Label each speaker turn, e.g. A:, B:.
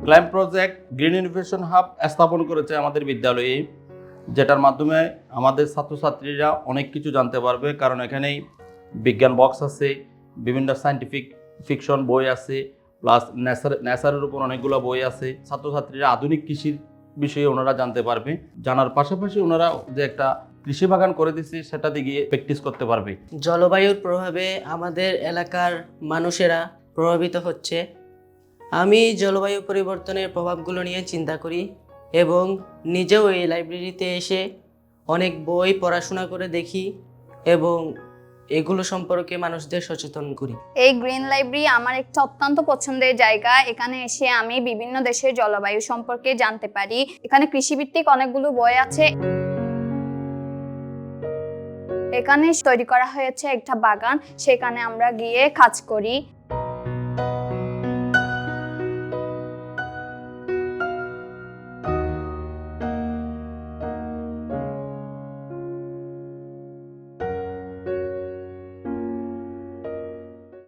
A: Clamp project green innovation hub স্থাপন করেছে আমাদের বিদ্যালয়ে, যেটার মাধ্যমে আমাদের ছাত্রছাত্রীরা অনেক কিছু জানতে পারবে। কারণ এখানেই বিজ্ঞান বক্স আছে, বিভিন্ন সায়েন্টিফিক ফিকশন বই আছে, প্লাস নেচারের উপর অনেকগুলো বই আছে। ছাত্রছাত্রীরা আধুনিক কৃষির বিষয়ে ওনারা জানতে পারবে। জানার পাশাপাশি ওনারা যে একটা কৃষি বাগান করে দিচ্ছে সেটাতে গিয়ে প্র্যাকটিস করতে পারবে।
B: জলবায়ুর প্রভাবে আমাদের এলাকার মানুষেরা প্রভাবিত হচ্ছে। আমি জলবায়ু পরিবর্তনের প্রভাবগুলো নিয়ে চিন্তা করি এবং নিজেও এই লাইব্রেরিতে এসে অনেক বই পড়াশোনা করে দেখি এবং এগুলো সম্পর্কে মানুষদের সচেতন করি।
C: এই গ্রিন লাইব্রেরি আমার একটা অত্যন্ত পছন্দের জায়গা। এখানে এসে আমি বিভিন্ন দেশের জলবায়ু সম্পর্কে জানতে পারি। এখানে কৃষিভিত্তিক অনেকগুলো বই আছে। এখানে তৈরি করা হয়েছে একটা বাগান, সেখানে আমরা গিয়ে কাজ করি।